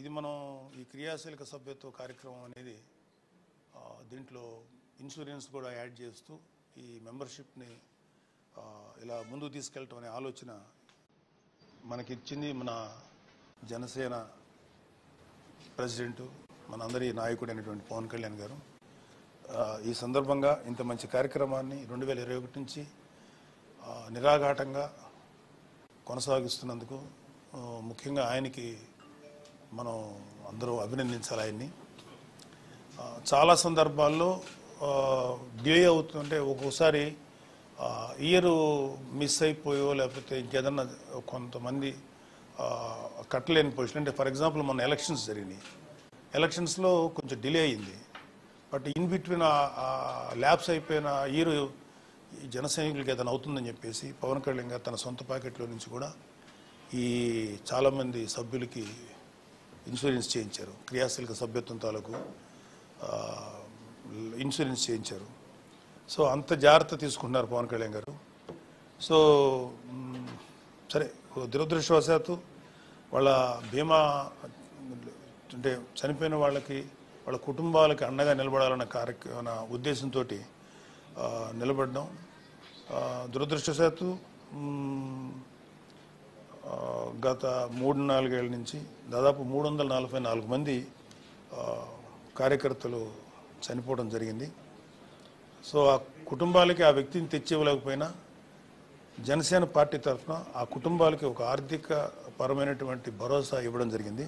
ఇది మనం ఈ క్రియాశీలక సభ్యత్వ కార్యక్రమం అనేది దీంట్లో ఇన్సూరెన్స్ కూడా యాడ్ చేస్తూ ఈ మెంబర్షిప్ని ఇలా ముందుకు తీసుకెళ్ళటం అనే ఆలోచన మనకిచ్చింది మన జనసేన ప్రెసిడెంట్ మనందరి నాయకుడైనటువంటి పవన్ కళ్యాణ్ గారు. ఈ సందర్భంగా ఇంత మంచి కార్యక్రమాన్ని 2021 నుంచి నిరాఘాటంగా కొనసాగిస్తున్నందుకు ముఖ్యంగా ఆయనకి మనం అందరూ అభినందించాలి. ఆయన్ని చాలా సందర్భాల్లో డిలే అవుతుంటే ఒక్కోసారి ఇయర్ మిస్ అయిపోయో లేకపోతే ఇంకేదన్నా కొంతమంది కట్టలేని పొజిషన్. అంటే ఫర్ ఎగ్జాంపుల్ మన ఎలక్షన్స్ జరిగినాయి, ఎలక్షన్స్లో కొంచెం డిలే అయింది. బట్ ఇన్ బిట్వీన్ ల్యాబ్స్ అయిపోయిన ఇయర్ జన సైనికులకి ఏదైనా అవుతుందని చెప్పేసి పవన్ కళ్యాణ్ గారు తన సొంత ప్యాకెట్లో నుంచి కూడా ఈ చాలామంది సభ్యులకి ఇన్సూరెన్స్ చేయించారు. క్రియాశీలక సభ్యత్వం తాలూకు ఇన్సూరెన్స్ చేయించారు. సో అంత జాగ్రత్త తీసుకుంటున్నారు పవన్ కళ్యాణ్ గారు. సో సరే, దురదృష్టవశాత్తు వాళ్ళ బీమా అంటే చనిపోయిన వాళ్ళకి వాళ్ళ కుటుంబాలకి అండగా నిలబడాలన్న ఉద్దేశంతో నిలబడడం. దురదృష్టవశాత్తు గత 3-4 ఏళ్ళ నుంచి దాదాపు 344 మంది కార్యకర్తలు చనిపోవడం జరిగింది. సో ఆ కుటుంబాలకి ఆ వ్యక్తిని తెచ్చివ్వలేకపోయినా జనసేన పార్టీ తరఫున ఆ కుటుంబాలకి ఒక ఆర్థిక పరమైనటువంటి భరోసా ఇవ్వడం జరిగింది.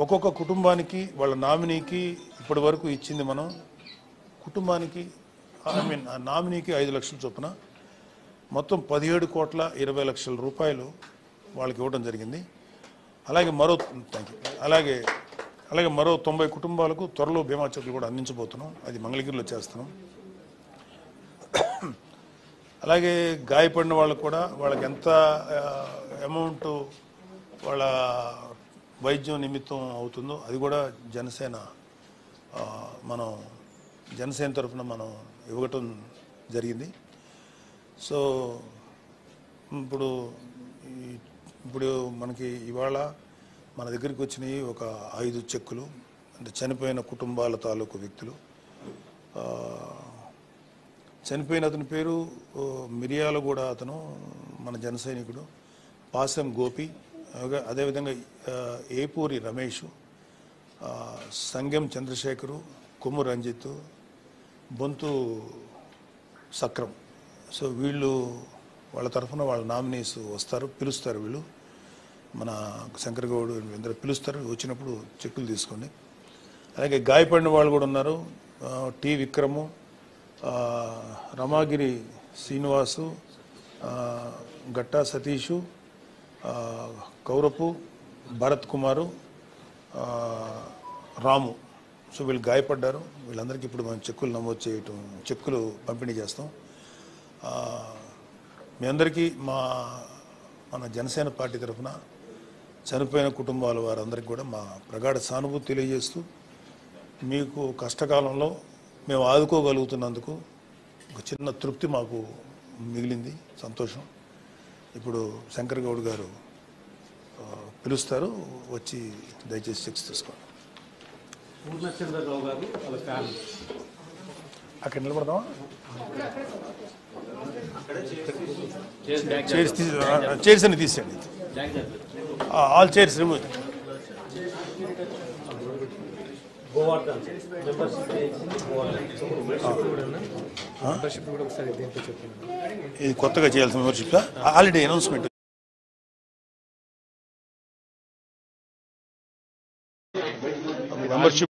ఒక్కొక్క కుటుంబానికి వాళ్ళ నామినీకి ఇప్పటి వరకు ఇచ్చింది మనం కుటుంబానికి ఆ నామినీకి 5 లక్షల చొప్పున మొత్తం 17,20,00,000 రూపాయలు వాళ్ళకి ఇవ్వడం జరిగింది. అలాగే మరో 90 కుటుంబాలకు త్వరలో బీమా చెక్కులు కూడా అందించబోతున్నాం. అది మంగళగిరిలో చేస్తున్నాం. అలాగే గాయపడిన వాళ్ళకు కూడా వాళ్ళకి ఎంత అమౌంట్ వాళ్ళ వైద్యం నిమిత్తం అవుతుందో అది కూడా జనసేన తరఫున మనం ఇవ్వటం జరిగింది. సో ఇప్పుడు మనకి ఇవాళ మన దగ్గరికి వచ్చినాయి ఒక 5 చెక్కులు. అంటే చనిపోయిన కుటుంబాల తాలూకు వ్యక్తులు. చనిపోయిన అతని పేరు మిర్యాలగూడ, అతను మన జన సైనికుడు. పాసం గోపి, అదేవిధంగా ఏపూరి రమేష్, సంగెం చంద్రశేఖరు, కొమ్ము రంజిత్, బొంతు సక్రం. సో వాళ్ళ తరఫున వాళ్ళ నామినీస్ వస్తారు, పిలుస్తారు. వీళ్ళు మన శంకర్ గౌడ్ అందరూ పిలుస్తారు. వచ్చినప్పుడు చెక్కులు తీసుకోండి. అలాగే గాయపడిన వాళ్ళు కూడా ఉన్నారు. టి విక్రము, రమాగిరి శ్రీనివాసు, గట్టా సతీషు, కౌరపు భరత్ కుమారు, రాము. సో వీళ్ళు గాయపడ్డారు. వీళ్ళందరికీ ఇప్పుడు మనం చెక్కులు పంపిణీ చేస్తాం. మీ అందరికీ మన జనసేన పార్టీ తరఫున చనిపోయిన కుటుంబాల వారందరికీ కూడా మా ప్రగాఢ సానుభూతి తెలియజేస్తూ మీకు కష్టకాలంలో మేము ఆదుకోగలుగుతున్నందుకు ఒక చిన్న తృప్తి మాకు మిగిలింది, సంతోషం. ఇప్పుడు శంకర్ గౌడ్ గారు పిలుస్తారు, వచ్చి దయచేసి చెక్స్ తీసుకోండి. పూర్ణచంద్రరావు గారు వాళ్ళ ఫ్యామిలీ అక్కడ నిలబడదామా? చైర్స్ అన్ని తీసేయండి. All chairs remove. ఇది కొత్తగా చేయాల్సిన membership already announcement. Membership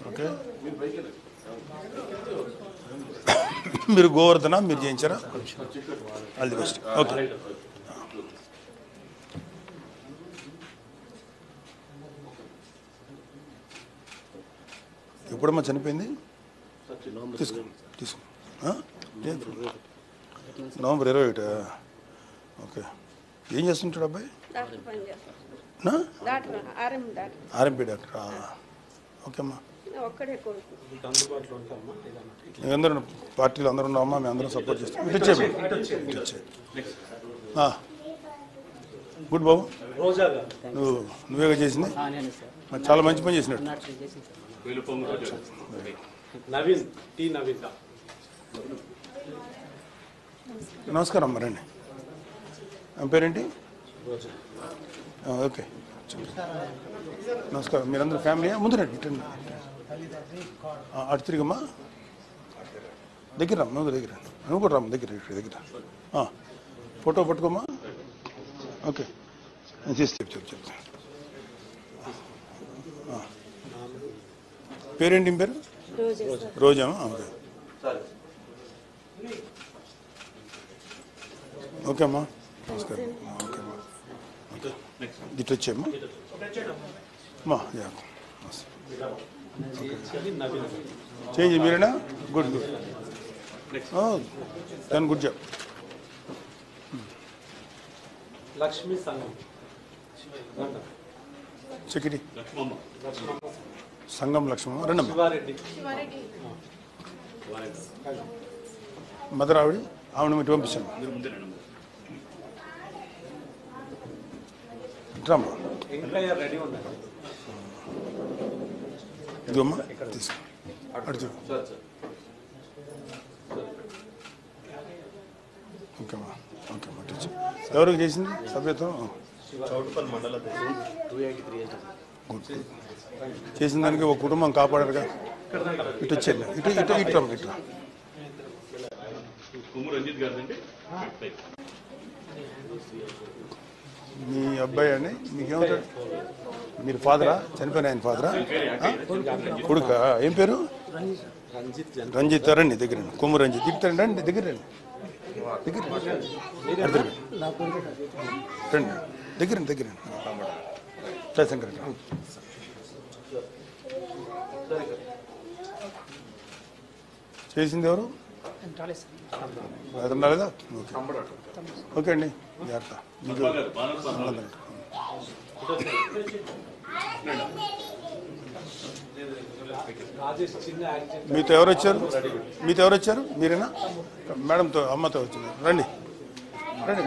okay. మీరు గోవర్ధన మీరు చేయించారా? All the best. ఓకే. ఎప్పుడమ్మా చనిపోయింది? తీసుకో తీసుకో. నవంబర్ 21. ఓకే. ఏం చేస్తుంటాడు అబ్బాయి? RMP doctor. ఓకే అమ్మా. అందరూ పార్టీలు అందరూ ఉన్నామమ్మా, మేము అందరం సపోర్ట్ చేస్తాం. గుడ్ బాబు, నువ్వేగా చేసింది? మరి చాలా మంచి పని చేసినట్టు. నమస్కారం అమ్మ, రండి. ఆమె పేరేంటి? ఓకే, నమస్కారం. మీరందరూ ఫ్యామిలీ ముందు రండి, అటు తిరిగమ్మా, దగ్గర రమ్మ, ముందు దగ్గర నువ్వు కూడా రమ్మ, దగ్గర ఫోటో పట్టుకోమ్మా. ఓకే, నేను చేసి చెప్తా. పేరేంటి? మీ పేరు? రోజా. ఓకే ఓకే అమ్మా, నమస్కారం. ఓకే అమ్మా, ఓకే ఇటు వచ్చామ్మా. చేంజ్ మీరేనా? గుడ్ దాని గుడ్ జాబ్. లక్ష్మీ సంఘం సెక్యూరిటీ సంఘం లక్ష్మమ్మ. రెండమ్మ. మదర్ ఆవిడ మీరు పంపించండి. డ్రమ్మ ఇదమ్మా, తీసుకో. అడుగు. ఓకేమ్మా, ఓకేమ్మా. టీచర్ ఎవరికి చేసింది సభ్యత్వం? చేసిన దానికి ఒక కుటుంబం కాపాడారుగా. ఇటు వచ్చేది, ఇటు మీ అబ్బాయి అండి, మీకేమవుతాడు? మీరు ఫాదరా? చనిపోయిన ఆయన ఫాదరా? కొడుక? ఏం పేరు? రంజిత్. రండి దగ్గర, కొమ్ము రంజిత్. ఇటు రండి, దగ్గర రండి, దగ్గర జయశంకర్. చేసింది ఎవరు? రాలేదా? ఓకే అండి, జాగ్రత్త. మీతో ఎవరు వచ్చారు? మీరేనా? మేడంతో, అమ్మతో వచ్చింది. రండి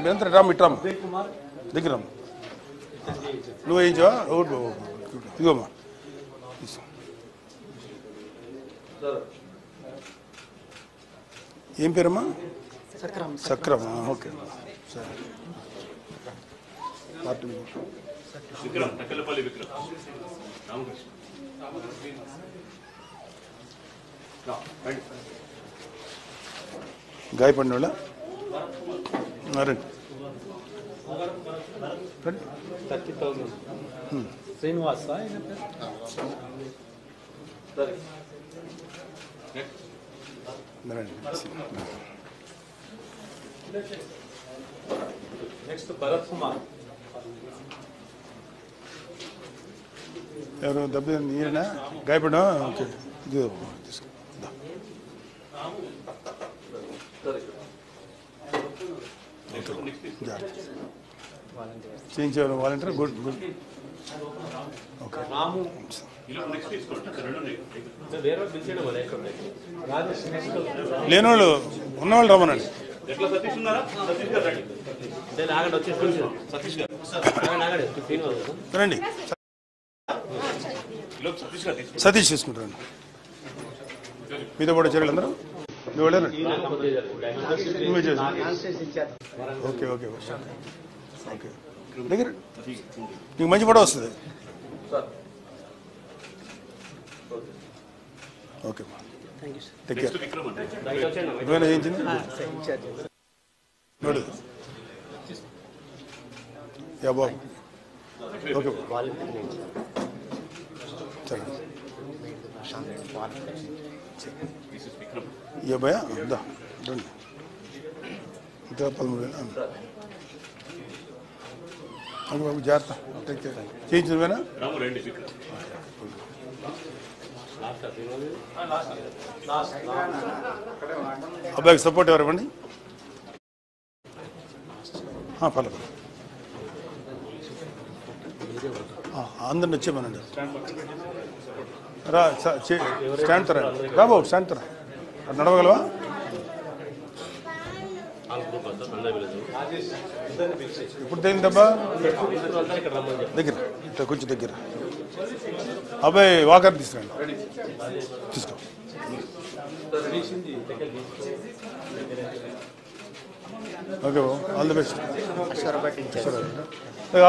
మీరంతా రామ్, ఇటు రామ్మ, దగ్గర రమ్మ. నువ్వు వేయించావా? ఇదిగోమ్మా. ఏం పేరమ్మా? సక్రమా. ఓకే సరే. గాయపడిన వాళ్ళ రండి. 30,000. శ్రీనివాస్ నెక్స్ట్ భరత్ కుమార్. ఎవరు దెబ్బ? ఈయన గాయపడా? ఓకే, ఇది తీసుకో. చేయించేవారు వాలంటీర్. గుడ్. ఓకే. లేనివాళ్ళు ఉన్నవాళ్ళు రమ్మనండి. రండి, సతీష్ తీసుకుంటారండి. మీతో పాటు చర్యలు అందరూ మీ వాళ్ళేనండి. Okay okay okay. దగ్గర నీకు మంచి పడ వస్తుంది. Okay take care. నువ్వేనా చేయించింది? నోడు యా బాబు. ఓకే చలో ये भैया दा डन इतना 13,000 अरे बाबू जाता टेक केयर चेंज हुआ ना रामू रेंडी అబ్బాయికి సపోర్ట్ ఎవరు ఇవ్వండి. పర్లేదు, అందరిని వచ్చేమనండి. రా స్టాండ్ తరా, రా బాబు స్టాండ్ తరా. నడవగలవా? ఇప్పుడు తేలిందబ్బా, దగ్గర ఇట్లా కొంచెం దగ్గర. అబ్బాయి వాకర్ తీసుకురండి, తీసుకో. Okay Babu, all the best.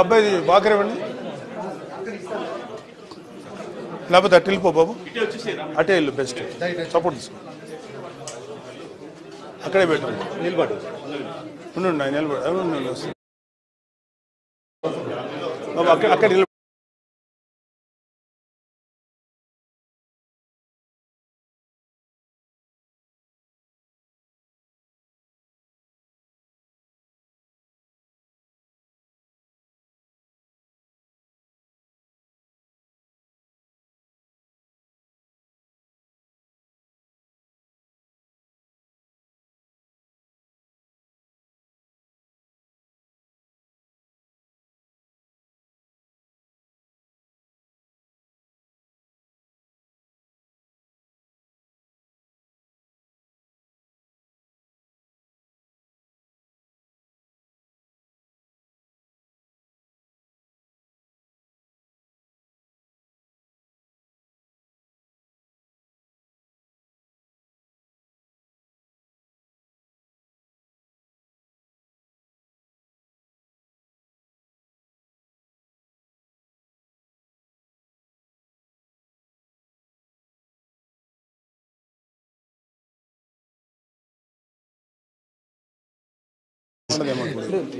అబ్బాయి వాకర్ ఇవ్వండి, లేకపోతే అటు వెళ్ళిపో బాబు, అటే వెళ్ళు, బెస్ట్. సపోర్ట్ తీసుకో, అక్కడే పెట్టు. నిలబడు, ఉండు, నిలబడు బాబు, అక్కడ నిలబడు.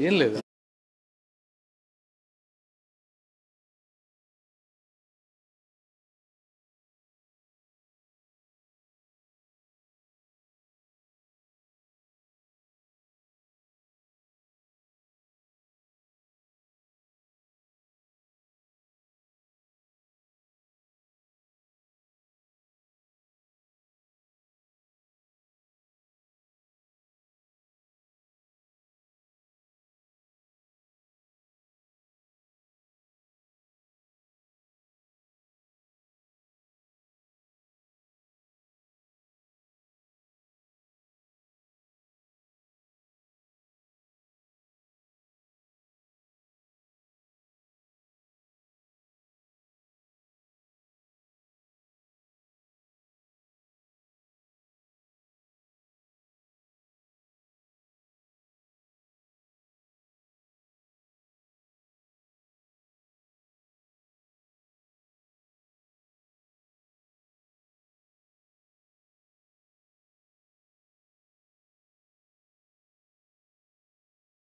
ఏం లేదు.